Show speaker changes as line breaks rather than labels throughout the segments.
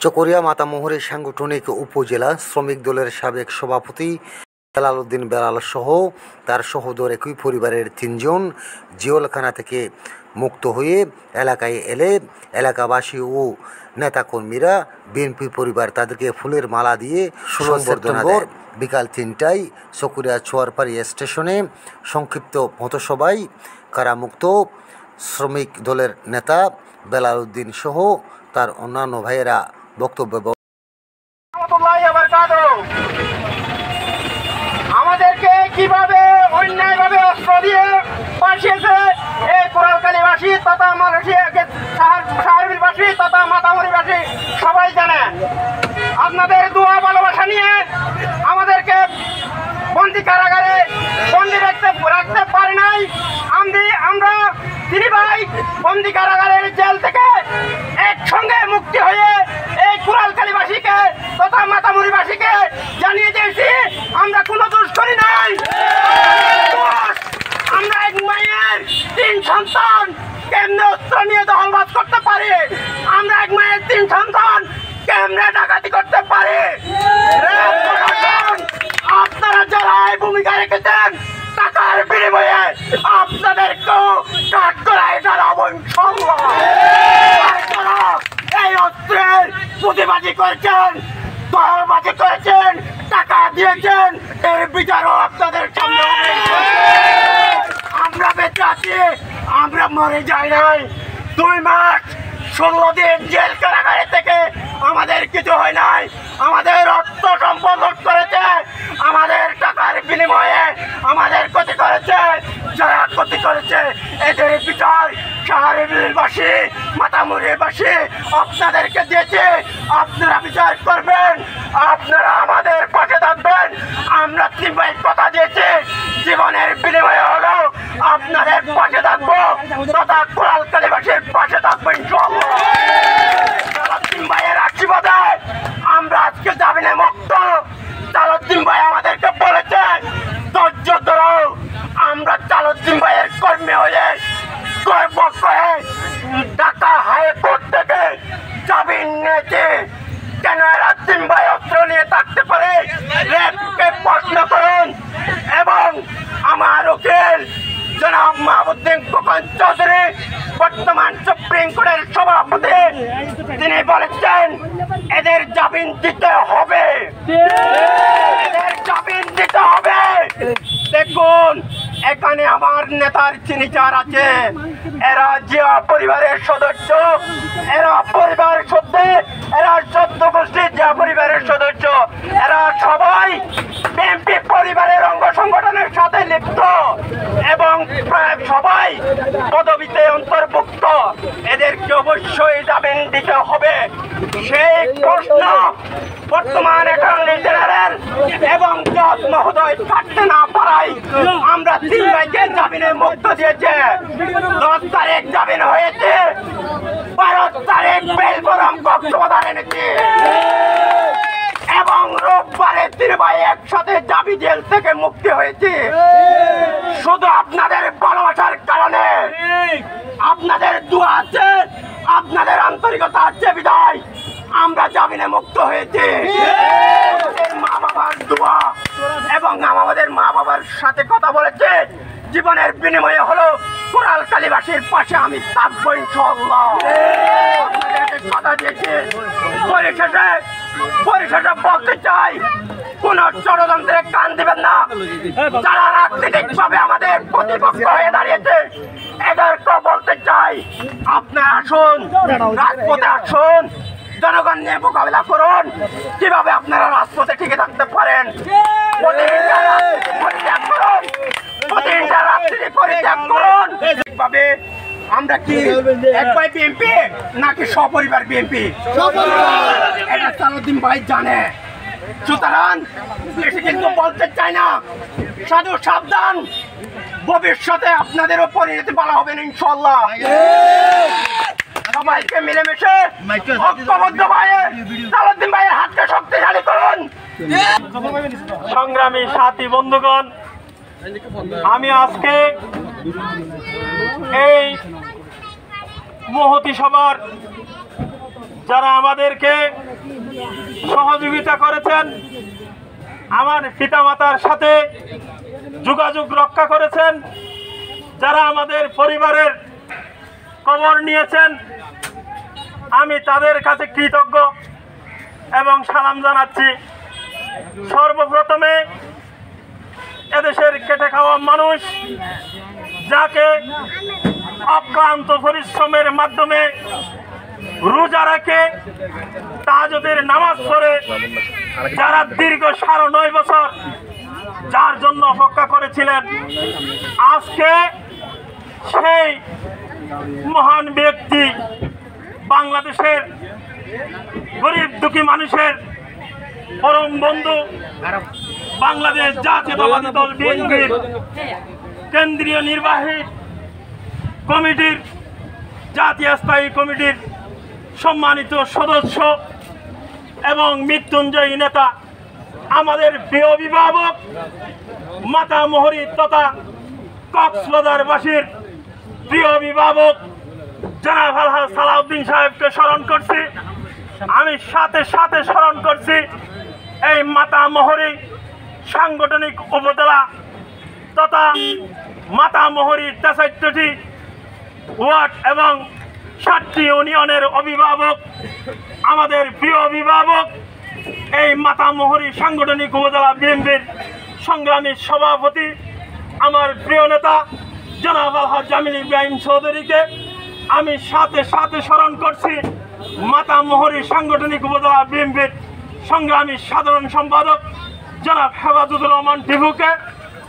চকরিয়া মাতামুহুরী সাংগঠনিক উপজেলা শ্রমিক দলের সাবেক সভাপতি বেলাল উদ্দিন বেলাল সহ তার সহোদর একই পরিবারের ৩ জন জেলখানা থেকে মুক্ত হয়ে এলাকায় এলে এলাকাবাসী ও নেতাকর্মীরা বিএনপি পরিবার তাদেরকে ফুলের মালা দিয়ে সংবর্ধনা দেয়। বিকাল ৩টায় চকরিয়া চোয়ারপাড়ি স্টেশনে সংক্ষিপ্ত পথসভায় কারামুক্ত শ্রমিক দলের নেতা বেলাল উদ্দিন সহ তার অন্যান্য ভাইয়েরা বক্তব্য
আমাদেরকে কিভাবে অন্যায়ভাবে অস্ত্র দিয়ে পাঠিয়েছে এই কোরালখালীবাসী তথা সাহারবিলবাসী তথা মাতামুহুরীবাসী সবাই জানে। আপনাদের দোয়া ভালোবাসা নিয়ে আমাদেরকে বন্দি কারাগারে বন্দি রাখতে পারি নাই। আমরা 3 ভাই বন্দি কারাগারের জেল থেকে একসঙ্গে মুক্তি হয়ে এই কোরালখালীবাসীকে তথা মাতামুহুরীবাসীকে জানিয়ে দিয়েছি আমরা কোনো দোষ করি নাই। আমরা এক মায়ের 3 সন্তান কেমনে অস্ত্র নিয়ে দখলবাজ করতে পারি, আমরা এক মায়ের 3 সন্তান কেমনে ডাকাতি করতে পারি। আপনারা যারা এই ভূমিকা রেখেছেন টাকার বিনিময়ে আপনাদেরকেও কাট করায় জানাবো ইনশাআল্লাহ। এই অস্ত্রের প্রতিবাদী করেছেন, দখলবাজি করেছেন, টাকা দিয়েছেন, এর বিচারও আপনাদের সামনে হবে। আমরা বেঁচে আছি, আমরা মরে যাই নাই। 2 মাস 16 দিন জেল কারাগারে থেকে আমাদের কিছু হয় নাই। আমাদের অর্থ সম্পদ লুট করেছে, আমাদের টাকার বিনিময়ে আমাদের ক্ষতি করেছে। যারা ক্ষতি করেছে এদের বিচার সাহারবিলবাসী মাতামুহুরীবাসী আপনাদেরকে দিয়েছে, আপনারা বিচার করবেন, আপনারা আমাদের পাশে থাকবেন। আমরা 3 ভাই কথা দিয়েছি জীবনের বিনিময়ে হলো আপনাদের পাশে থাকবো তথা কোরালখালীবাসীর পাশে থাকবো ইনশাআল্লাহ। 3 ভাইয়ের আশীর্বাদে আমরা আজকে জামিনে মুক্ত। 3 ভাই আমাদেরকে বলেছে ধৈর্য ধরো। আমরা 3 ভাইয়ের কর্মী হয়ে গর্ব করে ঢাকা হাইকোর্ট থেকে জামিন নিয়েছে। কেন এরা 3 ভাই অস্ত্র নিয়ে থাকতে পারে রেপকে প্রশ্ন করুন। এবং আমার উকিল জনাব মাহবুবউদ্দিন খোকন চৌধুরী বর্তমান সুপ্রিম কোর্টের সভাপতি, তিনি বলেছেন এদের জামিন দিতে হবে, এদের জামিন দিতে হবে। দেখুন এখানে আমার নেতার সিগনেচার আছে, এরা জিয়া পরিবারের সদস্য, এরা পরিবার সত্যি, এরা 14 গোষ্ঠী জিয়া পরিবারের সদস্য, এরা সবাই বিএনপি পরিবারের অঙ্গ সংগঠনের সাথে লিপ্ত এবং প্রায় সবাই পদবিতে অন্তর্ভুক্ত। এদেরকে অবশ্যই জামিন দিতে হবে। সেই প্রশ্ন বর্তমান অ্যাটর্নি জেনারেল এবং জজ মহোদয় কাটতে না পারায় আমরা 3 ভাইকে জামিনে মুক্ত দিয়েছে। 10 তারিখ জামিন হয়েছে, 12 তারিখ বেলবরম কক্সবাজার এনেছে এবং রোববারে 3 ভাই একসাথে জাবি জেল থেকে মুক্তি হয়েছে। শুধু আপনাদের ভালোবাসার কারণে, আপনাদের দোয়া আছে, আপনাদের আন্তরিকতা আছে বিদায় আমরা জামিনে মুক্ত হয়েছি। আমাদের মা বাবার দোয়া এবং আমাদের মা বাবার সাথে কথা বলেছে জীবনের বিনিময়ে হলো কোরালখালীবাসীর পাশে আমি থাকবো ইনশাআল্লাহ। আপনাদেরকে কথা দিয়েছি। পরিশেষে বলতে চাই কোন ষড়যন্ত্রে কান দিবেন না। যারা রাজনৈতিক ভাবে আমাদের প্রতিপক্ষ হয়ে দাঁড়িয়েছে এদেরকে বলতে চাই আপনারা আসুন, রাজপথে আসুন, জনগণ নিয়ে মোকাবিলা করুন। কিভাবে আপনারা রাজপথে টিকে থাকতে পারেন পরিত্যাগ করুন। আমরা কি একবার বিএনপি নাকি সপরিবার বিএনপি? এটা 3 ভাই জানে। সুতরাং বেশি কিন্তু বলতে চাই না। সাধু সাবধান, ভবিষ্যতে আপনাদেরও পরিণতি ভালো হবে ইনশাআল্লাহ। সবাইকে মিলেমিশে ঐক্যবদ্ধ ভাইয়ের 3 ভাইয়ের হাতকে শক্তিশালী করুন।
সংগ্রামী সাথী বন্ধুগণ, আমি আজকে এই মহতী সভার যারা আমাদেরকে সহযোগিতা করেছেন, আমার পিতামাতার সাথে যোগাযোগ রক্ষা করেছেন, যারা আমাদের পরিবারের খবর নিয়েছেন, আমি তাদের কাছে কৃতজ্ঞ এবং সালাম জানাচ্ছি। সর্বপ্রথমে এদেশের খেটে খাওয়া মানুষ, যাকে অক্লান্ত পরিশ্রমের মাধ্যমে রোজা রেখে তাহাজ্জুদের নামাজ পড়ে যারা দীর্ঘ 9.5 বছর যার জন্য অপেক্ষা করেছিলেন, আজকে সেই মহান ব্যক্তি বাংলাদেশের গরিব দুঃখী মানুষের পরম বন্ধু, বাংলাদেশ জাতীয়তাবাদী দল বিএনপির কেন্দ্রীয় নির্বাহী কমিটির জাতীয় স্থায়ী কমিটির সম্মানিত সদস্য এবং মৃত্যুঞ্জয়ী নেতা, আমাদের প্রিয় অভিভাবক মাতামহরী তথা কক্সবাজারবাসীর প্রিয় অভিভাবক জনাব আলহাজ সালাউদ্দিন সাহেবকে স্মরণ করছি। আমি সাথে সাথে স্মরণ করছি এই মাতামহরী সাংগঠনিক উপজেলা তথা মাতামহরীর 63টি ওয়ার্ড এবং 7টি ইউনিয়নের অভিভাবক, আমাদের প্রিয় অভিভাবক এই মাতামহরী সাংগঠনিক উপজেলা বিএনপির সংগ্রামী সভাপতি আমার প্রিয় নেতা জনাব আলহাজ জামিল ইব্রাহিম চৌধুরীকে আমি সাথে সাথে স্মরণ করছি। মাতামহরী সাংগঠনিক উপজেলা বিএনপির সংগ্রামী সাধারণ সম্পাদক জনাব হেফাজতুর রহমান টিপুকে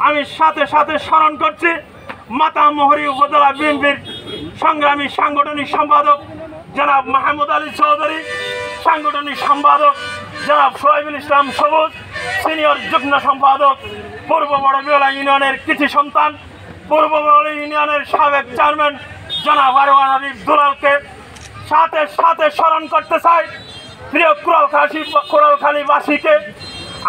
আমি সাথে সাথে স্মরণ করছি। মাতামহরী উপজেলা বিএনপির সংগ্রামী সাংগঠনিক সম্পাদক জনাব মাহমুদ আলী চৌধুরী, সাংগঠনিক সম্পাদক জনাব সোহাইবুল ইসলাম সবুজ, সিনিয়র যুগ্ম সম্পাদক পূর্ব বড়বিলা ইউনিয়নের কৃতি সন্তান, পূর্ব বড়বিলা ইউনিয়নের সাবেক চেয়ারম্যান জনাব আরওয়ান আরিফ দুলালকে সাথে সাথে স্মরণ করতে চাই। প্রিয় কোরালখালীবাসীকে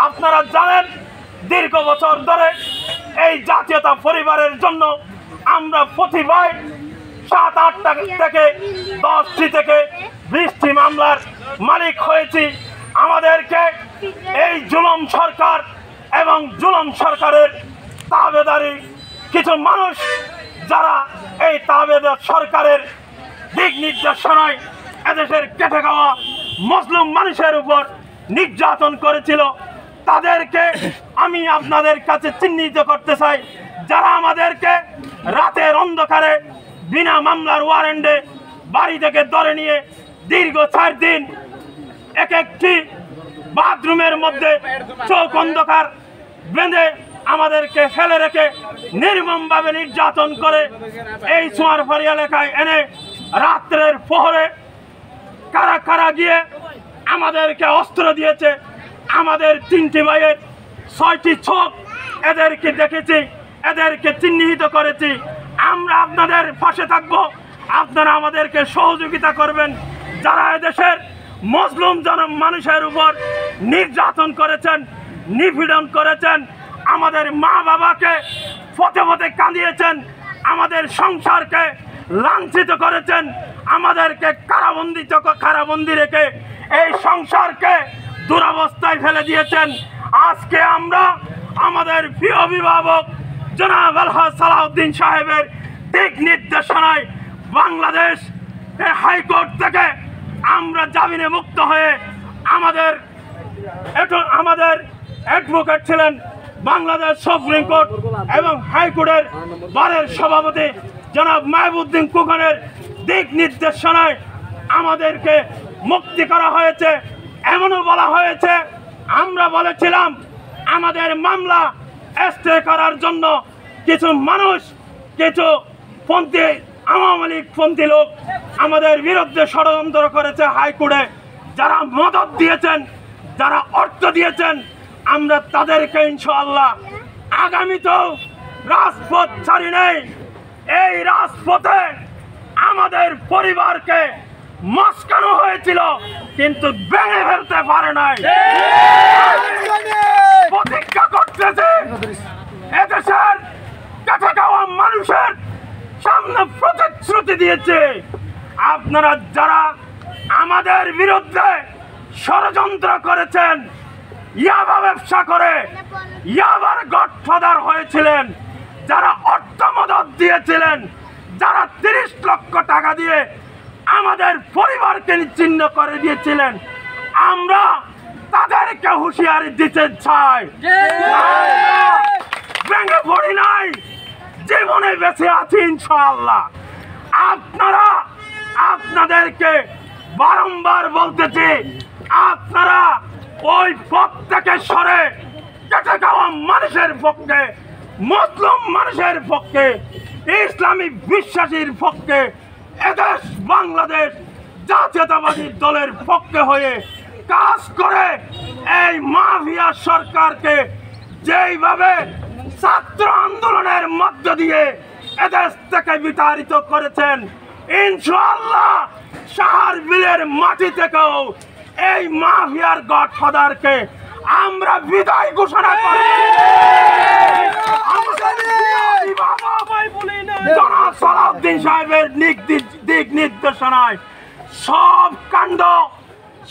আপনারা জানেন, দীর্ঘ বছর ধরে এই জাতীয়তা পরিবারের জন্য আমরা প্রতিবার 7-8টা থেকে 10টি থেকে 20টি মামলার মালিক হয়েছি। আমাদেরকে এই জুলুম সরকার এবং জুলুম সরকারের তাবেদারি কিছু মানুষ, যারা এই তাবেদার সরকারের দিক নির্দেশনায় এদেশের কেটে খাওয়া মুসলিম মানুষের উপর নির্যাতন করেছিল, তাদেরকে আমি আপনাদের কাছে চিহ্নিত করতে চাই। যারা আমাদেরকে রাতের অন্ধকারে বিনা মামলার ওয়ারেন্টে বাড়ি থেকে ধরে নিয়ে দীর্ঘ 4 দিন একটি বাথরুমের মধ্যে চোখ অন্ধকার বেঁধে আমাদেরকে ফেলে রেখে নির্মমভাবে নির্যাতন করে এই চুয়ারফাড়ি এলাকায় এনে রাত্রের প্রহরে কারা কারা গিয়ে আমাদেরকে অস্ত্র দিয়েছে। আমাদের 3টি ভাইয়ের 6টি চোখ এদেরকে দেখেছি, এদেরকে চিহ্নিত করেছি। আমরা আপনাদের পাশে থাকব, আপনারা আমাদেরকে সহযোগিতা করবেন। যারা এদেশের মুসলিম মানুষের উপর নির্যাতন করেছেন, নিপীড়ন করেছেন, আমাদের মা বাবাকে পথে পথে কাঁদিয়েছেন, আমাদের সংসারকে লাঞ্ছিত করেছেন, আমাদেরকে কারাবন্দি রেখে এই সংসারকে দুরবস্থায় ফেলে দিয়েছেন। আজকে আমরা আমাদের প্রিয় অভিভাবক জনাব আলহাজ সালাউদ্দিন সাহেবের দিক নির্দেশনায় বাংলাদেশ হাইকোর্ট থেকে আমরা জামিনে মুক্ত হয়ে আমাদের অ্যাডভোকেট ছিলেন বাংলাদেশ সুপ্রিম কোর্ট এবং হাইকোর্টের বারের সভাপতি জনাব মাহবুবউদ্দিন খোকনের দিক নির্দেশনায় আমাদেরকে মুক্তি করা হয়েছে। এমনও বলা হয়েছে, আমরা বলেছিলাম আমাদের মামলা স্টে করার জন্য কিছু মানুষ, কিছু পন্থী আওয়ামী লীগ পন্থী লোক আমাদের বিরুদ্ধে ষড়যন্ত্র করেছে হাইকোর্টে। যারা মদত দিয়েছেন, যারা অর্থ দিয়েছেন, আমরা তাদেরকে ইনশাআল্লাহ আগামীতেও রাজপথ ছাড়ি নেই। এই রাজপথে আমাদের পরিবারকে মস্কানো হয়েছিল, কিন্তু ভেঙে ফেলতে পারে নাই। প্রতিজ্ঞা করতেছে এদেশের কাছে খাওয়া মানুষের সামনে প্রতিশ্রুতি দিয়েছে, আপনারা যারা আমাদের বিরুদ্ধে ষড়যন্ত্র করেছেন, ইয়াবা ব্যবসা করে ইয়াবার গডফাদার হয়েছিলেন, যারা অর্থ মদত দিয়েছিলেন, যারা 30 লক্ষ টাকা দিয়ে আমাদের পরিবারকে নিচ্ছিন্ন করে দিয়েছিলেন, আমরা তাদেরকে হুঁশিয়ারি দিতে চাই। ভেঙে পড়ি নাই, জীবনে বেঁচে আছি ইনশাআল্লাহ। আপনারা, আপনাদেরকে বারংবার বলতেছি, আপনারা ওই পথ থেকে সরে কেটে খাওয়া মানুষের পক্ষে, মুসলিম মানুষের পক্ষে, ইসলামী বিশ্বাসীর পক্ষে, এদেশ বাংলাদেশ জাতীয়তাবাদী দলের পক্ষে হয়ে কাজ করে এই মাফিয়া সরকারকে যেইভাবে ছাত্র আন্দোলনের মধ্য দিয়ে এদেশ থেকে বিতাড়িত করেছেন, ইনশাআল্লাহ শাহরবিলের মাটি থেকেও এই মাফিয়ার গডফাদারকে আমরা বিদায় ঘোষণা করি। জনাব সালাউদ্দিন সাহেবের দিক নির্দেশনায় সব কাণ্ড,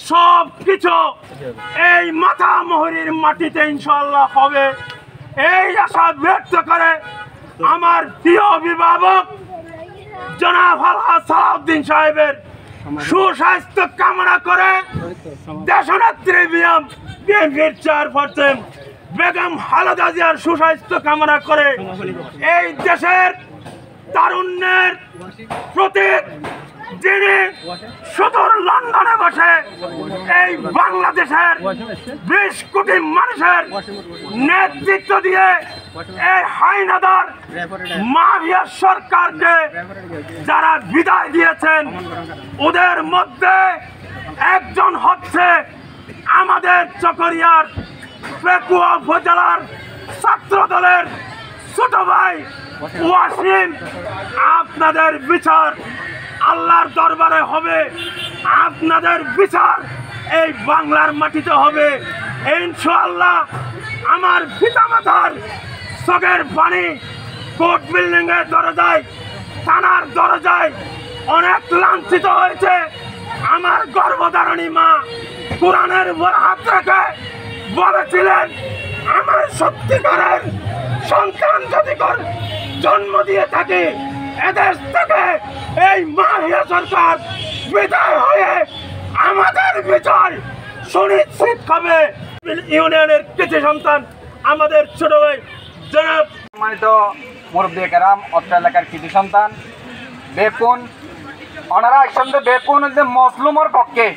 সব কিছু এই মাথামোহরির মাটিতে ইনশাআল্লাহ হবে, এই আশা ব্যক্ত করে আমার প্রিয় অভিভাবক জনাব আলহাজ সালাউদ্দিন সাহেবের সুস্বাস্থ্য কামনা করে দেশনেত্রী বিএনপির চেয়ারপারসন বেগম খালেদা জিয়ার সুস্বাস্থ্য কামনা করে এই দেশের তারুণ্যের প্রতীক, যিনি সুদূর লন্ডনে বসে এই বাংলাদেশের 20 কোটি মানুষের নেতৃত্ব দিয়ে এই হাইনাদার মাফিয়া সরকারকে যারা বিদায় দিয়েছেন, ওদের মধ্যে একজন হচ্ছে আমাদের চকরিয়ার পেকুয়া উপজেলার ছাত্র দলের ছোট ভাই ওয়াসিম। আপনাদের বিচার আল্লাহর দরবারে হবে, আপনাদের বিচার এই বাংলার মাটিতে হবে ইনশাআল্লাহ। আমার পিতামাতার চোখের পানি কোর্ট বিল্ডিং এর দরজায়, থানার দরজায় অনেক লাঞ্ছিত হয়েছে। আমার গর্ভধারণী মা কোরআনের উপর হাত রেখে বলেছিলেন, আমার সত্যিকারের সন্তান যদি জন্ম দিয়ে থাকে, এদেশ থেকে এই মাফিয়া সরকার বিদায় হয়ে আমাদের বিজয় সুনিশ্চিত হবে। ইউনিয়নের কৃষি সন্তান আমাদের ছোট ভাই জনাব
সম্মানিত মুরব্বী কেরাম, অত্র এলাকার কৃষি সন্তান বেকুন ওনারা একসঙ্গে বেকুন যে মজলুমের পক্ষে,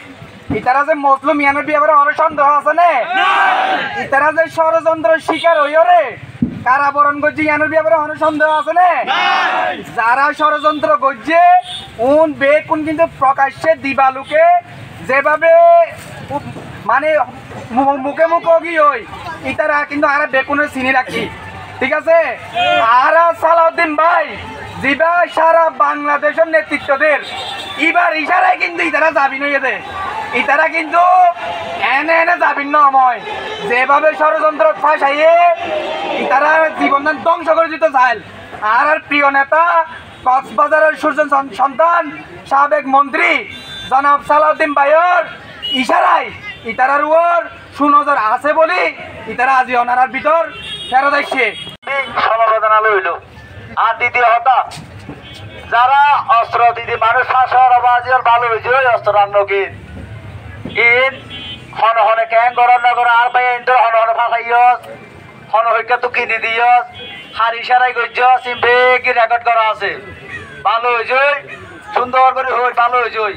ইতারা যে মজলুম ইয়ানের ব্যাপারে অনেক সন্দেহ আছে না, ইতারা যে ষড়যন্ত্র শিকার হইও রে কারাবরণ করছে ইয়ানের ব্যাপারে অনেক সন্দেহ আছে না। যারা ষড়যন্ত্র করছে উন বেকুন কিন্তু প্রকাশ্যে দিবালুকে যেভাবে মানে মুখে মুখে গিয়ে হই, ইতারা কিন্তু আর বেকুনের চিনি রাখি, ঠিক আছে। আর সালাউদ্দিন ভাই যেবা সারা বাংলাদেশের নেতৃত্বদের এবার ইশারায় কিন্তু ইতারা জামিন হয়ে দেয়, ইতারা কিন্তু এনে এনে জামিন নয়, যেভাবে ষড়যন্ত্র ফাঁসাইয়ে ইতারা জীবনদান ধ্বংস করে দিতে চায়। আর প্রিয় নেতা কক্সবাজারের সূর্য সন্তান সাবেক মন্ত্রী জনাব সালাউদ্দিন ভাইয়ের ইশারায় ইতারার উপর সুনজর আছে বলি ইতারা আজি অনারার ভিতর ফেরত আসছে।
সমবেদনা লইল। আর দ্বিতীয় হতা যারা অস্ত্র দিদি মানুষ ফাঁসার অবাজিয়ার ভালো হয়েছে ওই অস্ত্র রান্নগীত ইন হন হনে ক্যাং গরম না করে আর ভাই ইন্দর হন হনে ফাঁসাইয়স হন হইকা তো কিনে দিয়স হারি সারাই গজ্জ সিম্পে কি রেকর্ড করা আছে, ভালো হয়েছে সুন্দর করে হই, ভালো হয়েছে ওই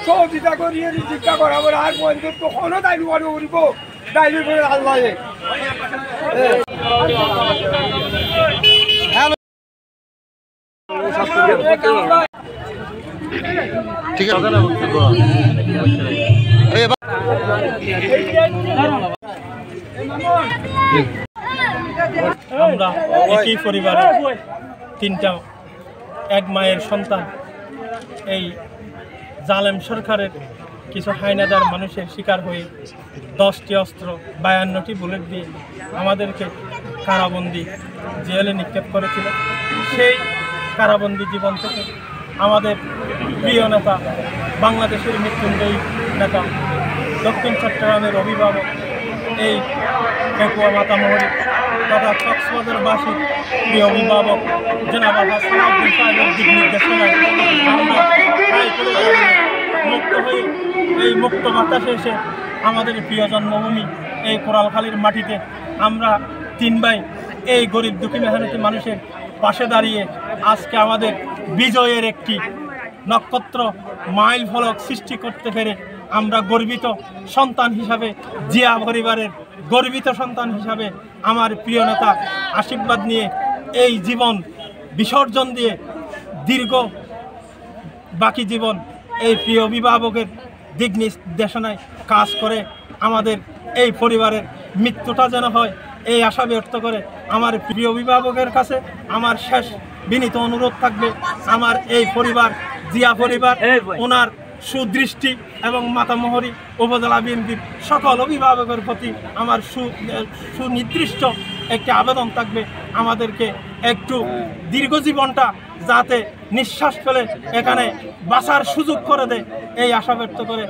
সহযোগিতা করিয়ে চিন্তা করা বলে আর পর্যন্ত কখনো দাবি করে উঠব দাবি করে আল্লাহ
ঠিক আছে।
আমরা একই পরিবারের 3টা এক মায়ের সন্তান। এই জালেম সরকারের
কিছু হায়নাদার মানুষের শিকার হয়ে 10টি অস্ত্র 52টি বুলেট দিয়ে আমাদেরকে কারাবন্দি জেলে নিক্ষেপ করেছিল। সেই কারাবন্দি জীবন থেকে আমাদের প্রিয় নেতা, বাংলাদেশের মৃত্যুঞ্জয়ী নেতা, দক্ষিণ চট্টগ্রামের অভিভাবক, এই পেকুয়া মাতামহরী তথা কক্সবাজারবাসীর প্রিয় অভিভাবক জনাব হাসান আব্দুল সাহেবের দিক নির্দেশনায় আমরা মুক্ত হয়ে এই মুক্ত বাতাসে এসে আমাদের প্রিয় জন্মভূমি এই কোরালখালীর মাটিতে আমরা 3 ভাই এই গরিব দুঃখী মেহনতি মানুষের পাশে দাঁড়িয়ে আজকে আমাদের বিজয়ের একটি নক্ষত্র মাইল ফলক সৃষ্টি করতে পেরে আমরা গর্বিত সন্তান হিসাবে, জিয়া পরিবারের গর্বিত সন্তান হিসাবে আমার প্রিয় নেতা আশীর্বাদ নিয়ে এই জীবন বিসর্জন দিয়ে দীর্ঘ বাকি জীবন এই প্রিয় অভিভাবকের দিক নির্দেশনায় কাজ করে আমাদের এই পরিবারের মৃত্যুটা যেন হয় এই আশা ব্যক্ত করে আমার প্রিয় অভিভাবকের কাছে আমার শেষ বিনীত অনুরোধ থাকবে, আমার এই পরিবার জিয়া পরিবার ওনার সুদৃষ্টি এবং মাতামহরী উপজেলা বিএনপির সকল অভিভাবকের প্রতি আমার সুনির্দিষ্ট একটি আবেদন থাকবে, আমাদেরকে একটু দীর্ঘ জীবনটা যাতে নিঃশ্বাস ফেলে এখানে বাঁচার সুযোগ করে দেয় এই আশা ব্যক্ত করে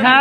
না